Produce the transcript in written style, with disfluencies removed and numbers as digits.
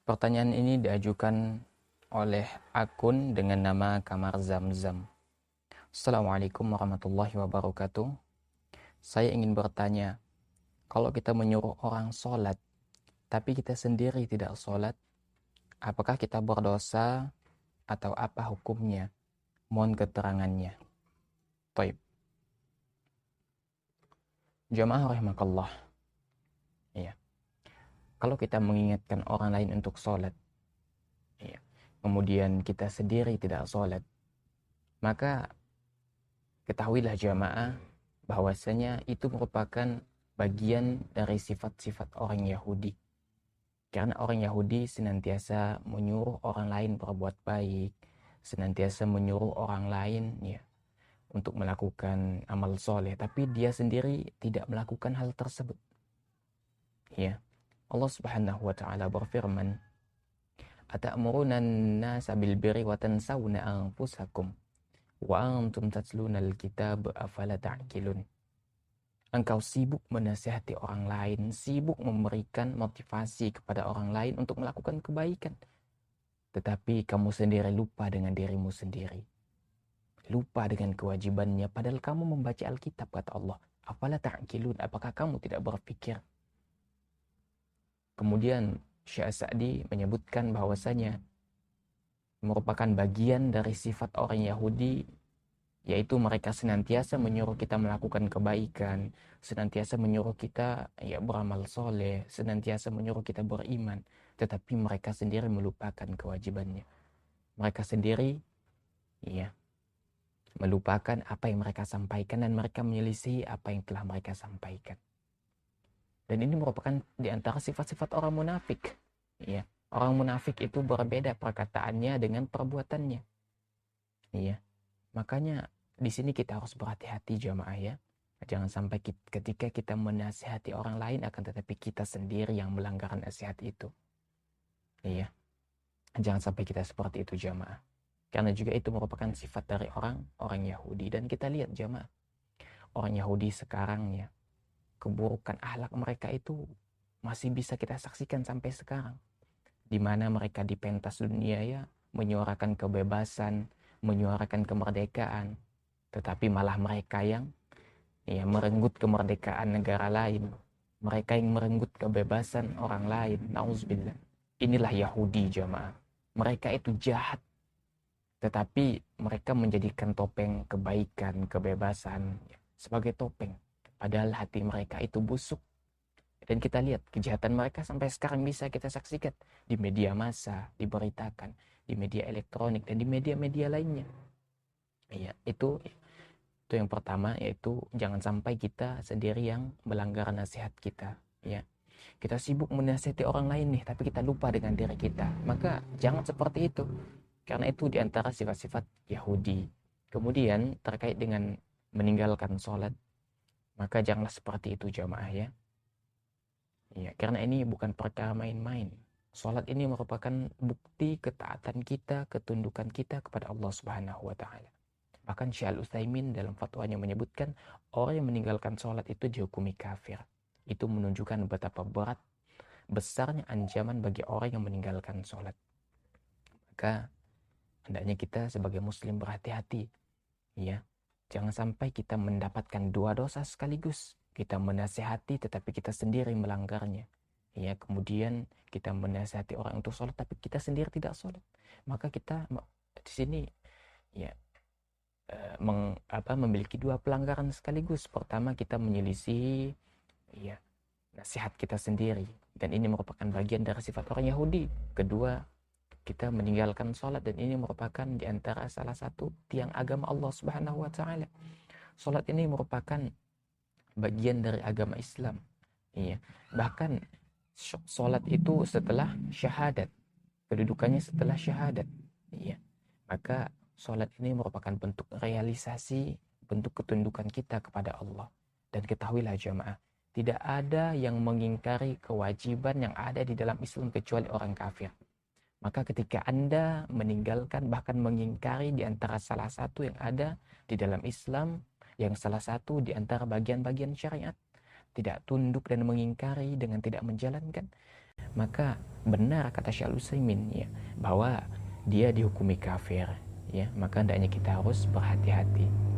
Pertanyaan ini diajukan oleh akun dengan nama Kamar Zamzam. Assalamualaikum warahmatullahi wabarakatuh. Saya ingin bertanya, kalau kita menyuruh orang sholat, tapi kita sendiri tidak sholat, apakah kita berdosa atau apa hukumnya? Mohon keterangannya. Taib. Jamaah rahimakallah. Ya. Kalau kita mengingatkan orang lain untuk sholat, ya, kemudian kita sendiri tidak sholat, maka ketahuilah jamaah bahwasanya itu merupakan bagian dari sifat-sifat orang Yahudi. Karena orang Yahudi senantiasa menyuruh orang lain berbuat baik, senantiasa menyuruh orang lain ya untuk melakukan amal soleh, tapi dia sendiri tidak melakukan hal tersebut. Ya, Allah Subhanahu wa taala berfirman, "Atamuruna an-nasa bil birri wa tansawna anfusakum wa antum tatluna al-kitab afala ta'qilun." Engkau sibuk menasihati orang lain, sibuk memberikan motivasi kepada orang lain untuk melakukan kebaikan. Tetapi kamu sendiri lupa dengan dirimu sendiri. Lupa dengan kewajibannya, padahal kamu membaca Alkitab, kata Allah. Afala ta'qilun, apakah kamu tidak berpikir? Kemudian Syekh Sa'di menyebutkan bahwasanya merupakan bagian dari sifat orang Yahudi, yaitu mereka senantiasa menyuruh kita melakukan kebaikan, senantiasa menyuruh kita ya beramal soleh, senantiasa menyuruh kita beriman, tetapi mereka sendiri melupakan kewajibannya. Mereka sendiri ya melupakan apa yang mereka sampaikan dan mereka menyelisih apa yang telah mereka sampaikan. Dan ini merupakan di antara sifat-sifat orang munafik. Ya, orang munafik itu berbeda perkataannya dengan perbuatannya. Iya. Makanya di sini kita harus berhati-hati jamaah ya. Jangan sampai ketika kita menasihati orang lain akan tetapi kita sendiri yang melanggar nasihat itu. Iya. Jangan sampai kita seperti itu jamaah. Karena juga itu merupakan sifat dari orang Yahudi. Dan kita lihat jamaah, orang Yahudi sekarang ya, keburukan akhlak mereka itu masih bisa kita saksikan sampai sekarang. Di mana mereka di pentas dunia ya, menyuarakan kebebasan, menyuarakan kemerdekaan. Tetapi malah mereka yang ya merenggut kemerdekaan negara lain. Mereka yang merenggut kebebasan orang lain. Nauzubillah. Inilah Yahudi jamaah. Mereka itu jahat. Tetapi mereka menjadikan topeng kebaikan, kebebasan sebagai topeng. Padahal hati mereka itu busuk. Dan kita lihat kejahatan mereka sampai sekarang bisa kita saksikan di media massa, diberitakan, di media elektronik, dan di media-media lainnya. Ya, itu yang pertama, yaitu jangan sampai kita sendiri yang melanggar nasihat kita. Ya, kita sibuk menasihati orang lain nih, tapi kita lupa dengan diri kita. Maka jangan seperti itu. Karena itu diantara sifat-sifat Yahudi. Kemudian terkait dengan meninggalkan sholat, maka janganlah seperti itu jamaah ya. Ya, karena ini bukan perkara main-main. Sholat ini merupakan bukti ketaatan kita, ketundukan kita kepada Allah Subhanahu wa taala. Bahkan Syekh Al-Utsaimin dalam fatwanya menyebutkan orang yang meninggalkan sholat itu dihukumi kafir. Itu menunjukkan betapa berat besarnya ancaman bagi orang yang meninggalkan sholat. Maka hendaknya kita sebagai muslim berhati-hati. Ya, jangan sampai kita mendapatkan dua dosa sekaligus. Kita menasihati tetapi kita sendiri melanggarnya. Ya, kemudian kita menasihati orang untuk sholat tapi kita sendiri tidak sholat. Maka kita di sini ya memiliki dua pelanggaran sekaligus. Pertama, kita menyelisih ya nasihat kita sendiri dan ini merupakan bagian dari sifat orang Yahudi. Kedua, kita meninggalkan sholat dan ini merupakan di antara salah satu tiang agama Allah Subhanahu wa taala. Sholat ini merupakan bagian dari agama Islam. Iya. Bahkan sholat itu setelah syahadat. Kedudukannya setelah syahadat. Iya. Maka sholat ini merupakan bentuk realisasi, bentuk ketundukan kita kepada Allah. Dan ketahuilah jamaah, tidak ada yang mengingkari kewajiban yang ada di dalam Islam kecuali orang kafir. Maka ketika Anda meninggalkan bahkan mengingkari di antara salah satu yang ada di dalam Islam, yang salah satu di antara bagian-bagian syariat, tidak tunduk dan mengingkari dengan tidak menjalankan, Maka benar kata Syekh Utsaimin ya, bahwa dia dihukumi kafir ya, maka hendaknya kita harus berhati-hati.